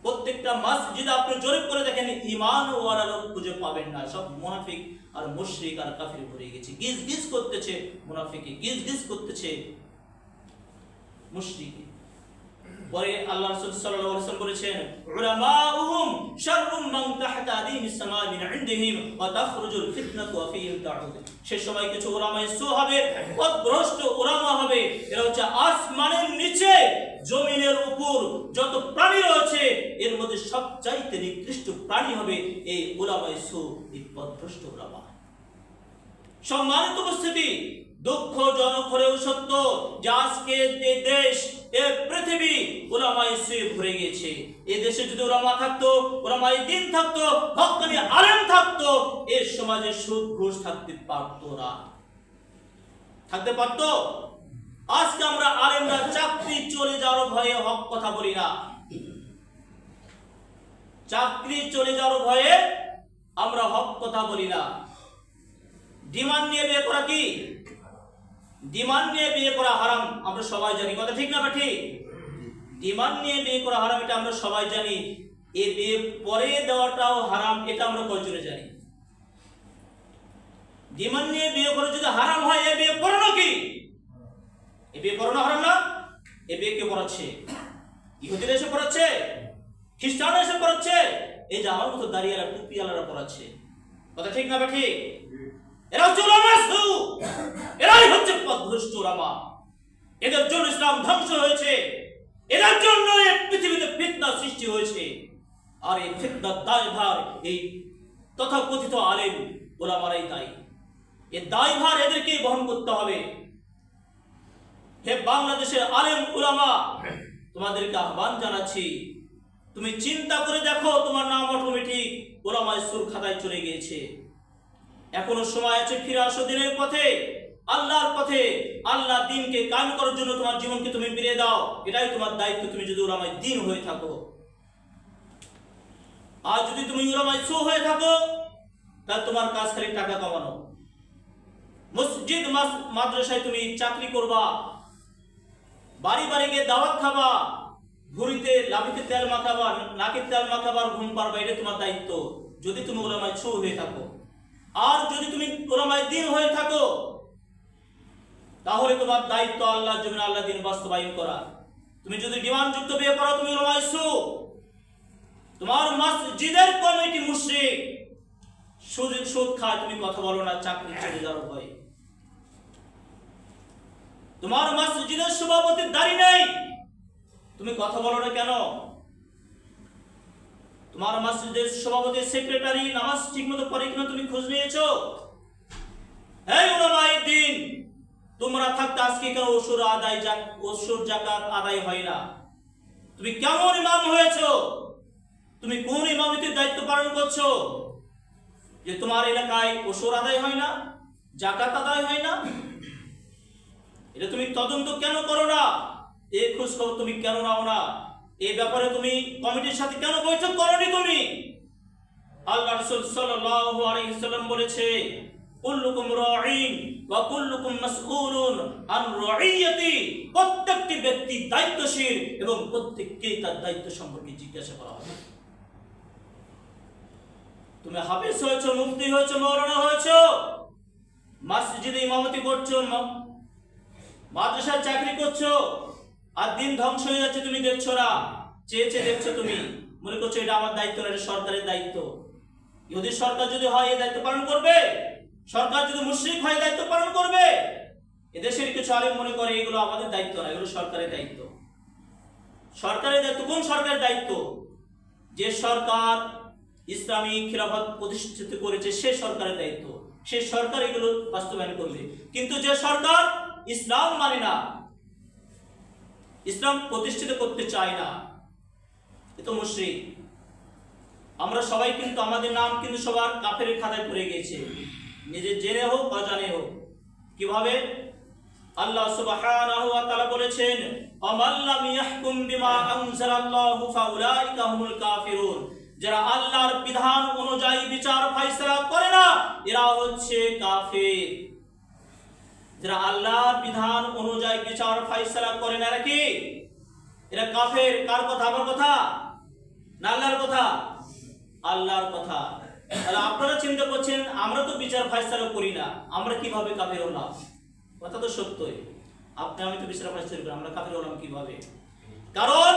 Speaker 1: প্রত্যেকটা মসজিদে আপনি জরিপ করে দেখেন, ঈমান ওয়ালা লোক খুঁজে পাবেন না। সব মুনাফিক আর মুশরিক আর কাফির ভরে গেছে। গিজ গিজ করতেছে মুনাফিকি, গিজ গিজ করতেছে মুশরিকি। পরে আল্লাহ রাসূল সাল্লাল্লাহু আলাইহি ওয়াসাল্লাম বলেছেন, উলামাউহুম শাররুম মান তাহতা আদিমিস সামা মিন ইনদিহিম ওয়া তাখরুজুল ফিতনাতু ওয়া ফীহিম তাউদ। সে সময় কিছু উলামায়ে সু হবে, পথভ্রষ্ট উলামা হবে। এরা হচ্ছে আসমানের নিচে জমিনের উপর যত প্রাণী রয়েছে এর মধ্যে সবচাইতে নিকৃষ্ট প্রাণী হবে এই উলামায়ে সু, এই পথভ্রষ্ট উলামা। সম্মানিত উপস্থিতি, দুঃখজনক হলেও সত্য যে আজকে যে দেশ, এ পৃথিবী উলামায়ে সু ভরে গেছে। এই দেশে যদি উলামা থাকতো, উলামায়ে দ্বীন থাকতো, হক্কানি আলেম থাকতো, এই সমাজে সুদ ঘুষ থাকতে পারতো না। থাকতে পারতো? আজকে আমরা আলেমরা চাকরি চলে যাওয়ার ভয়ে হক কথা বলি না। চাকরি চলে যাওয়ার ভয়ে আমরা হক কথা বলি না। ডিমান্ড নিয়ে বিয়ে করা কি? ডিমান্ড নিয়ে বিয়ে করা হারাম, আমরা সবাই জানি। কথা ঠিক না ঠিক? ডিমান্ড নিয়ে বিয়ে করা হারাম, এটা আমরা সবাই জানি। এ বিয়ে পরে দেওয়াটাও হারাম, এটা আমরা কয়জনে জানি? ডিমান্ড নিয়ে বিয়ে করে যদি হারাম হয়, এ বিয়ে পড়ানো কি? এ বিয়ে পড়ানো হারাম না? এ বিয়ে কে পড়াচ্ছে? ইহুদিরা এসে পড়াচ্ছে? খ্রিস্টানরা এসে পড়াচ্ছে? এই যে আমার মতো দাঁড়িয়ালা টুপিওয়ালারা পড়াচ্ছে। কথা ঠিক না ঠিক? এরা হচ্ছে উলামা সু, এরাই হচ্ছে পথভ্রষ্ট উলামা। এদের জন্য ইসলাম ধ্বংস হয়েছে, এদের জন্য এই পৃথিবীতে ফিতনা সৃষ্টি হয়েছে। আর এই ফিতনার দায়ভার এই তথাকথিত আলেম উলামারাই দায়ী। এই দায়ভার এদেরকে বহন করতে হবে। হে বাংলাদেশের আলেম উলামা, তোমাদেরকে আহ্বান জানাচ্ছি, তুমি চিন্তা করে দেখো, তোমার নাম অটোমেটিক উলামায়ে সুর খাতায় চলে গিয়েছে। এখনো সময় আছে, ফিরে আসো দিনের পথে, আল্লাহর পথে। আল্লাহ দ্বীনকে কায়েম করার জন্য তোমার জীবনকে তুমি বিলিয়ে দাও, এটাই তোমার দায়িত্ব। তুমি যদি উলামায়ে দ্বীন হয়ে থাকো, আর যদি তুমি উলামায়ে সু হয়ে থাকো, তাহলে তোমার কাজ খালি টাকা কামানো। মসজিদ মাদ্রাসায় তুমি চাকরি করবা, বাড়ি বাড়ি গিয়ে দাওয়াত খাবা, ঘুরিতে লাভিতে তেল মাখাবা, নাকে তেল মাখাবার ঘুম পারবা, এটা তোমার দায়িত্ব যদি তুমি উলামায়ে সু হয়ে থাকো। আর যদি তুমি উলামায়ে দ্বীন হয়ে থাকো, তাহলে তোমার দায়িত্ব আল্লাহর জমিনে আল্লাহ দ্বীন বাস্তবায়ন করা। তুমি যদি ডিমান্ড যুক্ত বিয়ে করো, তুমি উলামায়ে সু। তোমার মসজিদের কমিটি মুশরিক, সুদ খায়, তুমি কথা বলো না, চাকরি চলে যাওয়ার ভয়। তোমার মসজিদের সভাপতির দাড়ি নেই, তুমি কথা বলো না কেন? তোমার মসজিদের সভাপতি সেক্রেটারি নামাজ ঠিকমতো পড়ে কিনা তুমি খোঁজ নিয়েছো? হে উলামায়ে দ্বীন, তোমরা থাকতে আজকে কেন ওসুর যাকাত আদায় হয় না? তুমি কেমন ইমাম হয়েছো? তুমি কোন ইমামতির দায়িত্ব পালন করছো যে তোমার এলাকায় ওসুর আদায় হয় না, যাকাত আদায় হয় না? এটা তুমি তদন্ত কেন করো না? এই খোঁজ খবর তুমি কেন নাও না? এই ব্যাপারে তুমি কমিটির সাথে কেন বৈঠক করোনি? তুমি আল্লাহ রাসূল সাল্লাল্লাহু আলাইহি ওয়াসাল্লাম বলেছে, কুল্লুকুম রাঈন ওয়া কুল্লুকুম মাসউলুন আন রাঈয়াতি। প্রত্যেকটি ব্যক্তি দায়িত্বশীল এবং প্রত্যেককেই তার দায়িত্ব সম্পর্কে জিজ্ঞাসা করা হবে। তুমি হাফেজ হয়েছো, মুফতি হয়েছো, মাওলানা হয়েছো, মসজিদে ইমামতি করছো, মাদ্রাসায় চাকরি করছো, আর দিন ধ্বংস হয়ে যাচ্ছে, তুমি দেখছো না, চেয়ে চেয়ে দেখছো। তুমি মনে করছো এটা আমার দায়িত্ব না, এটা সরকারের দায়িত্ব। ইহুদি সরকার যদি হয় এই দায়িত্ব পালন করবে? সরকার যদি মুশরিক হয় দায়িত্ব পালন করবে? এদেশের কিছু আলেম মনে করে এগুলো আমাদের দায়িত্ব না, এগুলো সরকারের দায়িত্ব। সরকারের দায়িত্ব? কোন সরকারের দায়িত্ব? যে সরকার ইসলামী খিলাফত প্রতিষ্ঠিত করেছে সে সরকারের দায়িত্ব, সে সরকার এগুলো বাস্তবায়ন করবে। কিন্তু যে সরকার ইসলাম মানে না, ইসলাম প্রতিষ্ঠিত করতে চায় না, এ তো মুশরিক। আমরা সবাই কিন্তু আমাদের নাম কিন্তু সবার কাফের খাতায় পড়ে গিয়েছে, নিজে জেনে হোক অজানে হোক। কিভাবে? আল্লাহ সুবহানাহু ওয়া তাআলা বলেছেন, আমাল্লাম ইয়াহকুম বিমা আনজালাল্লাহু ফাউলাইকা হুমুল কাফিরুন। যারা আল্লাহর বিধান অনুযায়ী বিচার ফয়সালা করে না, এরা হচ্ছে কাফের। যারা আল্লাহর বিধান অনুযায়ী বিচার ফয়সালা করে না, এরা কি? এরা কাফের। কার কথা? আমার কথা না আল্লাহর কথা? আল্লাহর কথা। তাহলে আপনারা চিন্তা করছেন আমরা তো বিচার ফয়সালা করি না, আমরা কিভাবে কাফের হলাম? কথা তো সত্যই, আপনি আমি তো বিচার ফয়সালা করি, আমরা কাফের হলাম কিভাবে? কারণ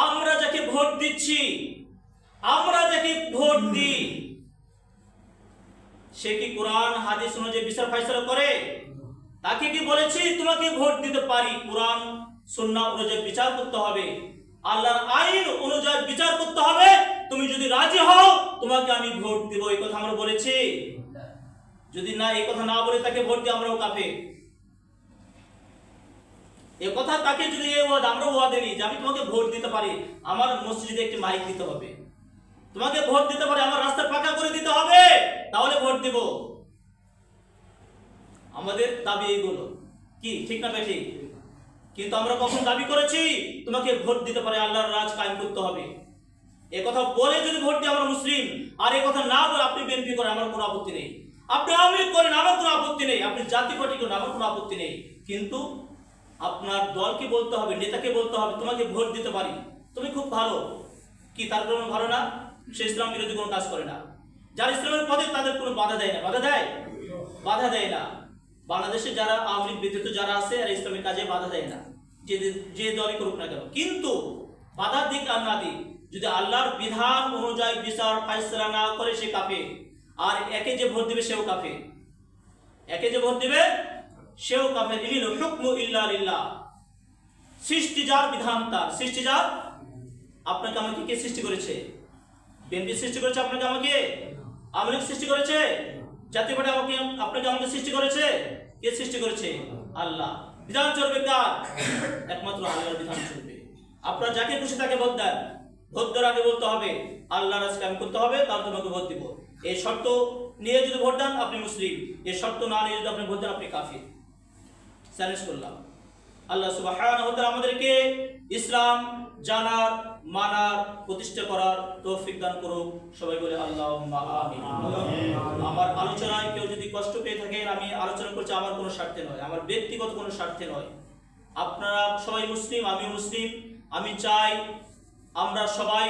Speaker 1: আমরা যাকে ভোট দিচ্ছি, আমরা যাকে ভোট দিই, সে কি কোরআন হাদিস অনুযায়ী বিচার ফাইসলা করে? তাকে কি বলেছি তোমাকে ভোট দিতে পারি? কোরআন সুন্নাহ অনুযায়ী বিচার করতে হবে, আল্লাহর আইন অনুযায়ী বিচার করতে হবে। তুমি যদি রাজি হও তোমাকে আমি ভোট দেব, এই কথা আমরা বলেছি? যদি না এই কথা না বলে তাকে ভোট দিই, আমরাও কাফের। এই কথা তাকে যদি আমরা ওয়াদা দিই যে আমি তোমাকে ভোট দিতে পারি, আমার মসজিদে একটি মাইক দিতে হবে, তোমাকে ভোট দিতে পারি, আমার রাস্তা পাকা করে দিতে হবে, তাহলে ভোট দেব। আমাদের দাবি এইগুলো, কি ঠিক না বেঠিক? কিন্তু আমরা কখন দাবি করেছি তোমাকে ভোট দিতে পারে, আল্লাহর রাজ কায়েম করতে হবে? এ কথা বলে যদি ভোট দিই আমরা মুসলিম, আর এ কথা না বলে আপনি বিএনপি করেন আমার কোনো আপত্তি নেই, আপনি আওয়ামী লীগ করেন আমার কোনো আপত্তি নেই, আপনি জাতীয় পার্টি করেন আমার কোনো আপত্তি নেই, কিন্তু আপনার দলকে বলতে হবে, নেতাকে বলতে হবে তোমাকে ভোট দিতে পারি, তুমি খুব ভালো। কি তার কোনো ভালো না? সে ইসলাম বিরোধী কোনো কাজ করে না। যারা ইসলামের পথে তাদের কোনো বাধা দেয় না, বাধা দেয়? বাধা দেয় না। বাংলাদেশে যারা আওয়ামী লীগ ব্যতীত যারা আছে এরা ইসলামের কাজে বাধা দেয় না, যে দলই করুক না কেন। কিন্তু বাধা দিক আর না দিক, যদি আল্লাহর বিধান অনুযায়ী বিচার ফাইসলা না করে সে কাফের। আর একে যে ভোট দিবে সেও কাফের, একে যে ভোট দিবে সেও কাফের। ইনিল হুকমু ইল্লা লিল্লাহ। সৃষ্টি যার, বিধান তার। সৃষ্টি যার। আপনাকে আমাকে কে সৃষ্টি করেছে? বিএনপি সৃষ্টি করেছে আপনাকে আমাকে? আওয়ামী লীগ সৃষ্টি করেছে? জাতীয় পার্টি আপনাকে আমাকে সৃষ্টি করেছে? কে সৃষ্টি করেছে? আল্লাহ। বিধান চলবে কার? একমাত্র আল্লাহর বিধান চলবে। আপনারা যাকে খুশি তাকে ভোট দেন, ভোট দেওয়ার আগে বলতে হবে আল্লাহর রাজ কায়েম করতে হবে, তাহলে তোমাকে ভোট দিব। এই শর্ত নিয়ে যদি ভোট দেন আপনি মুসলিম, এই শর্ত না নিয়ে যদি আপনি ভোট দেন আপনি কাফির। চ্যালেঞ্জ করলাম। আল্লাহ সুবহানাহু ওয়া তাআলা আমাদেরকে ইসলাম জানার, মানার, প্রতিষ্ঠা করার তৌফিক দান করুক। সবাই বলে আল্লাহুম্মা আমিন। আমার আলোচনায় কেউ যদি কষ্ট পেয়ে থাকেন, আমি আলোচনা করছি আমার কোনো স্বার্থে নয়, আমার ব্যক্তিগত কোনো স্বার্থে নয়। আপনারা সবাই মুসলিম, আমিও মুসলিম। আমি চাই আমরা সবাই,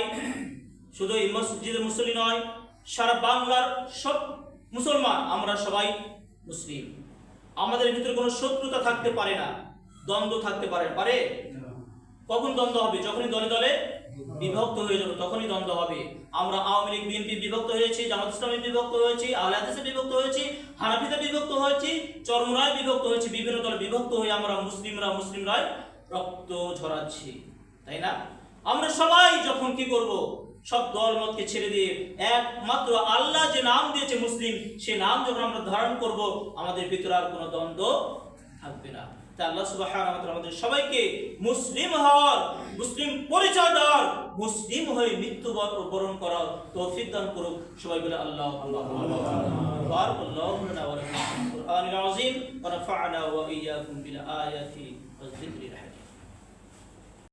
Speaker 1: শুধু এই মসজিদে মুসলিম নয়, সারা বাংলার সব মুসলমান আমরা সবাই মুসলিম। আমাদের ভিতরে কোনো শত্রুতা থাকতে পারে না, দ্বন্দ্ব থাকতে পারে? কখন দ্বন্দ্ব হবে? যখনই দলে দলে বিভক্ত হয়ে যাবে তখনই দ্বন্দ্ব হবে। আমরা আওয়ামী লীগ বিএনপি বিভক্ত হয়েছি, জামাত ইসলামী বিভক্ত হয়েছি, আহলে হাদিসে বিভক্ত হয়েছি, হানাফিতে বিভক্ত হয়েছি, চরমোনায় বিভক্ত হয়েছি, বিভিন্ন দলে বিভক্ত হয়ে আমরা মুসলিমরাই রক্ত ঝরাচ্ছি, তাই না? আমরা সবাই যখন কি করব, সব দল মতকে ছেড়ে দিয়ে একমাত্র আল্লাহ যে নাম দিয়েছে মুসলিম, সে নাম যখন আমরা ধারণ করব আমাদের ভিতরে আর কোনো দ্বন্দ্ব থাকবে না। তাই আল্লাহ সুবহানাহু ওয়া তাআলা আমাদের সবাইকে মুসলিম হওয়ার, মুসলিম পরিচয় দেওয়ার, মুসলিম হয়ে মৃত্যুবরণ করার তৌফিক দান করুক। সবাই বলে আল্লাহুম্মা আমিন। বারাকাল্লাহু লানা ওয়া লাকুম ফিল কুরআনিল আযীম ওয়া নাফা'না ওয়া ইয়্যাকুম বিল আয়াতি ওয়াজ যিকরিল